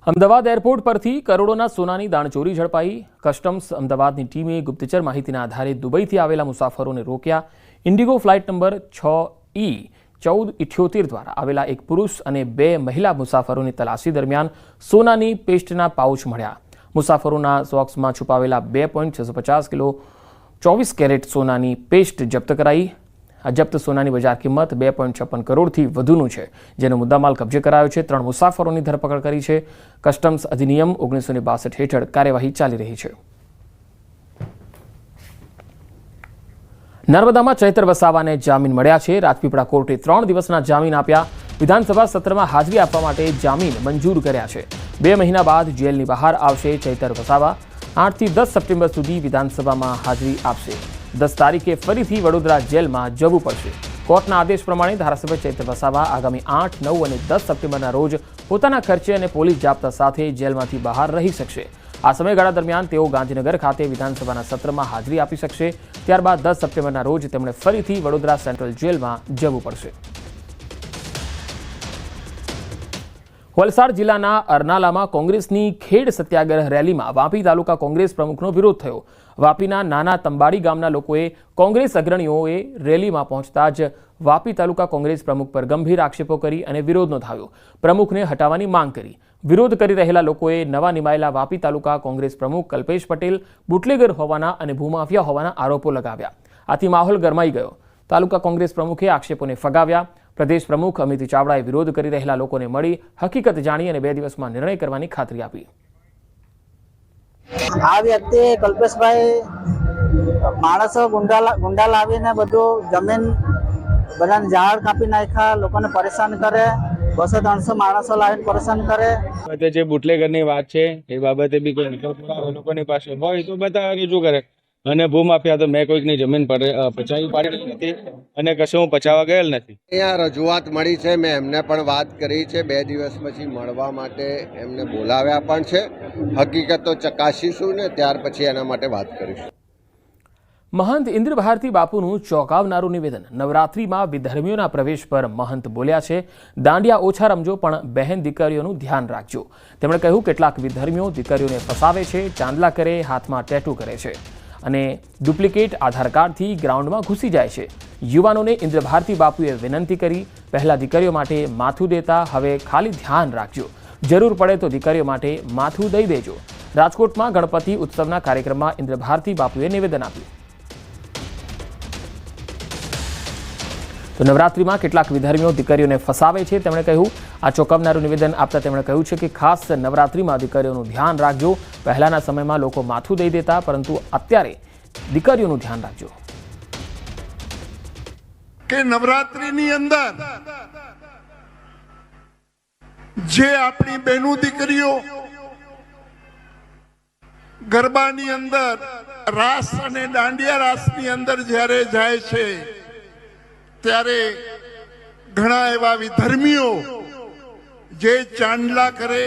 Ahmedabad airport પરથી કરોડોના સોનાની દાણચોરી ઝડપાઈ। કસ્ટમ્સ અમદાવાદની ટીમે ગુપ્તચર માહિતીના આધારે દુબઈથી આવેલા મુસાફરોને રોક્યા। ઇન્ડિગો ફ્લાઇટ નંબર 6E1478 દ્વારા આવેલા એક પુરુષ અને 2 મહિલા મુસાફરોની તલાશી દરમિયાન સોનાની પેસ્ટના પાઉચ મળ્યા। મુસાફરોના સોક્સમાં છુપાવેલા 2.650 કિલો 24 કેરેટ સોનાની પેસ્ટ જપ્ત કરાઈ। આ જપ્ત સોનાની બજાર કિંમત 2.56 કરોડથી વધુનું છે, જેનો મુદ્દામાલ કબજે કરાયો છે। 3 મુસાફરોની ધરપકડ કરી છે। કસ્ટમ્સ અધિનિયમ 1962 હેઠળ કાર્યવાહી ચાલી રહી છે। નર્મદામાં ચૈતર વસાવાને જામીન મળ્યા છે। રાજપીપળા કોર્ટે 3 દિવસના જામીન આપ્યા। વિધાનસભા સત્રમાં હાજરી આપવા માટે જામીન મંજૂર કર્યા છે। 2 મહિના બાદ જેલની બહાર આવશે ચૈતર વસાવા। 8 થી 10 સપ્ટેમ્બર સુધી વિધાનસભામાં હાજરી આપશે। 10 તારીખે ફરીથી વડોદરા જેલમાં જવું પડશે। કોર્ટના આદેશ પ્રમાણે ધારાસભ્ય ચૈતર વસાવા આગામી 8, 9 અને 10 સપ્ટેમ્બરના રોજ પોતાના ખર્ચે અને પોલીસ જાપ્તા સાથે જેલમાંથી બહાર રહી શકશે। આ સમયગાળા દરમિયાન તેઓ ગાંધીનગર ખાતે વિધાનસભાના સત્રમાં હાજરી આપી શકશે। ત્યારબાદ 10 સપ્ટેમ્બરના રોજ તેમણે ફરીથી વડોદરા સેન્ટ્રલ જેલમાં જવું પડશે। વલસાડ જિલ્લાના અરનાલામાં કોંગ્રેસની ખેડ સત્યાગ્રહ રેલીમાં વાપી તાલુકા કોંગ્રેસ પ્રમુખનો વિરોધ થયો। વાપીના નાના તંબાડી ગામના લોકોએ કોંગ્રેસ અગ્રણીઓએ રેલીમાં પહોંચતા જ વાપી તાલુકા કોંગ્રેસ પ્રમુખ પર ગંભીર આક્ષેપો કરી અને વિરોધ નોંધાવ્યો। પ્રમુખને હટાવવાની માંગ કરી। વિરોધ કરી રહેલા લોકોએ નવા નિમાયેલા વાપી તાલુકા કોંગ્રેસ પ્રમુખ કલ્પેશ પટેલ બુટલેગર હોવાના અને ભૂમાફિયા હોવાના આરોપો લગાવ્યા। આથી માહોલ ગરમાઈ ગયો। તાલુકા કોંગ્રેસ પ્રમુખે આક્ષેપોને ફગાવ્યા। પ્રદેશ પ્રમુખ અમિત ચાવડાએ વિરોધ કરી રહેલા લોકોને મળી હકીકત જાણી અને 2 દિવસમાં નિર્ણય કરવાની ખાતરી આપી। આ વ્યક્તિ કલ્પેશભાઈ માણસો ગુંડા લાવીને બધું જમીન બધાને ઝાડ કાપી નાખ્યા, લોકોને પરેશાન કરે, 200-300 માણસો લાવીને પરેશાન કરે। જે બુટલેગરની વાત છે એ બાબતે બી કોઈ લોકોની પાસે હોય તો બધા રજૂ કરે। અને ભૂમાફિયા તો મેં કોઈકની જમીન પચાવી પાડી નથી અને કશું હું પચાવવા ગયેલ નથી। અહીંયા રજૂઆત મળી છે, મેં એમને પણ વાત કરી છે। 2 દિવસ પછી મળવા માટે એમને બોલાવ્યા પણ છે। હકીકત તો ચકાસીશું ને ત્યાર પછી એના માટે વાત કરીશું। મહંત ઇન્દ્ર ભારતી બાપુનું ચોંકાવનારું નિવેદન। નવરાત્રિમાં વિધર્મીઓના પ્રવેશ પર મહંત બોલ્યા છે, દાંડિયા ઓછા રમજો પણ બહેન દીકરીઓનું ધ્યાન રાખજો। તેમણે કહ્યું, કેટલાક વિધર્મીઓ દીકરીઓને ફસાવે છે, ચાંદલા કરે, હાથમાં ટેટુ કરે છે અને ડુપ્લિકેટ આધાર કાર્ડથી ગ્રાઉન્ડમાં ઘૂસી જાય છે। યુવાનોને ઇન્દ્ર ભારતી બાપુએ વિનંતી કરી, પહેલા દીકરીઓ માટે માથું દેતા, હવે ખાલી ધ્યાન રાખજો, જરૂર પડે તો દીકરીઓ માટે માથું દઈ દેજો। રાજકોટમાં ગણપતિ ઉત્સવના કાર્યક્રમમાં ઇન્દ્ર ભારતી બાપુએ નિવેદન આપ્યું। તો નવરાત્રિમાં કેટલાક વિધર્મીઓ દીકરીઓને ફસાવે છે, તેમણે કહ્યું। આ ચોંકાવનારું નિવેદન આપતા તેમણે કહ્યું છે કે ખાસ નવરાત્રિમાં દીકરીઓનું ધ્યાન રાખજો। પહેલાના સમયમાં લોકો માથું દઈ દેતા, પરંતુ અત્યારે દીકરીઓનું ધ્યાન રાખજો। કે નવરાત્રિની અંદર જે આપણી બહેનો દીકરીઓ ગરબાની અંદર રાસ અને દાંડિયા રાસની અંદર જ્યારે જાય છે ત્યારે ઘણા એવા વિધર્મીઓ જે ચાંદલા કરે,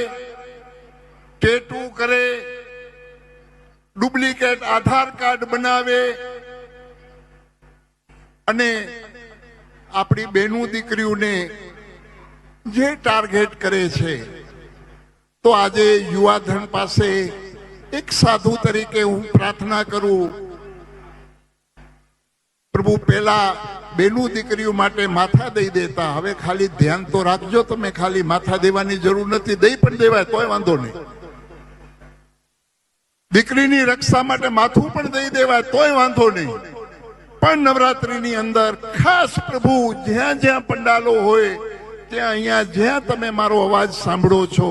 ટેટુ કરે, ડુપ્લિકેટ આધાર કાર્ડ બનાવે અને આપણી બહેનો દીકરીઓને જે ટાર્ગેટ કરે છે, તો આજે યુવાધન પાસે એક સાધુ તરીકે હું પ્રાર્થના કરું, પ્રભુ પહેલા બેનું દીકરીઓ માટે માથા દઈ દેતા, હવે ખાલી ધ્યાન તો રાખજો, તમે ખાલી માથા દેવાની જરૂર નથી, દઈ પણ દેવાય તોય વાંધો નહીં। દીકરીની રક્ષા માટે માથું પણ દઈ દેવાય તોય વાંધો નહીં, પણ નવરાત્રીની અંદર ખાસ પ્રભુ જ્યાં જ્યાં પંડાલો હોય ત્યાં અહીંયા જ્યાં તમે મારો અવાજ સાંભળો છો,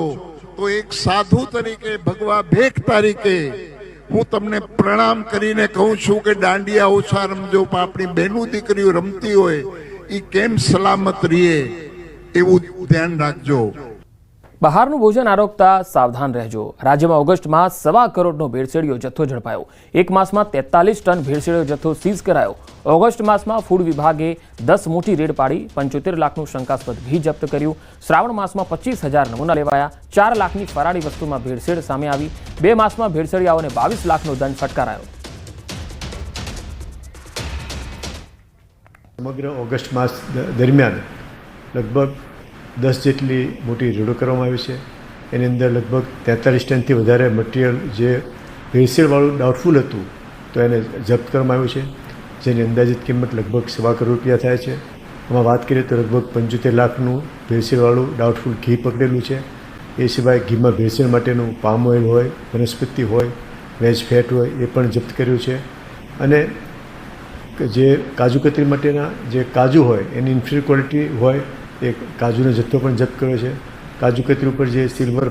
તો એક સાધુ તરીકે, ભગવા ભેખ તરીકે હું તમને પ્રણામ કરીને કહું છું કે દાંડિયા ઓછા રમજો, પણ આપણી બહેનો દીકરીઓ રમતી હોય એ કેમ સલામત રહે એવું ધ્યાન રાખજો। બહારનું ભોજન આરોગતા સાવધાન રહેજો। રાજ્યમાં ઓગસ્ટમાં 1.25 કરોડનો ભેળસેળિયો જથ્થો ઝડપાયો। એક માસમાં 43 ટન ભેળસેળિયો જથ્થો સીઝ કરાયો। ઓગસ્ટ માસમાં ફૂડ વિભાગે 10 મોટી રેડ પાડી 75 લાખનું શંકાસ્પદ ઘી જપ્ત કર્યું। શ્રાવણ માસમાં 25,000 નમૂના લેવાયા। 4 લાખની ફરાળી વસ્તુમાં ભેળસેળ સામે આવી। 2 માસમાં ભેળસેળિયાઓને 22 લાખનો દંડ ફટકારાયો। સમગ્ર ઓગસ્ટ માસ દરમિયાન લગભગ 10 જેટલી મોટી રેડો કરવામાં આવી છે। એની અંદર લગભગ 43 ટનથી વધારે મટીરિયલ જે ભેળસેળવાળું ડાઉટફુલ હતું તો એને જપ્ત કરવામાં આવ્યું છે, જેની અંદાજિત કિંમત લગભગ 1.25 કરોડ રૂપિયા થાય છે. આમાં વાત કરીએ તો લગભગ 75 લાખનું ભેળસેળવાળું ડાઉટફુલ ઘી પકડેલું છે. એ સિવાય ઘીમાં ભેળસેળ માટેનું પામ ઓઇલ હોય, વનસ્પતિ હોય, વેજ ફેટ હોય એ પણ જપ્ત કર્યું છે. અને જે કાજુ કતરી માટેના જે કાજુ હોય એની ઇન્ફિરિયર ક્વોલિટી હોય એ કાજુનો જથ્થો પણ જપ્ત કર્યો છે. કાજુ કતરી ઉપર જે સિલ્વર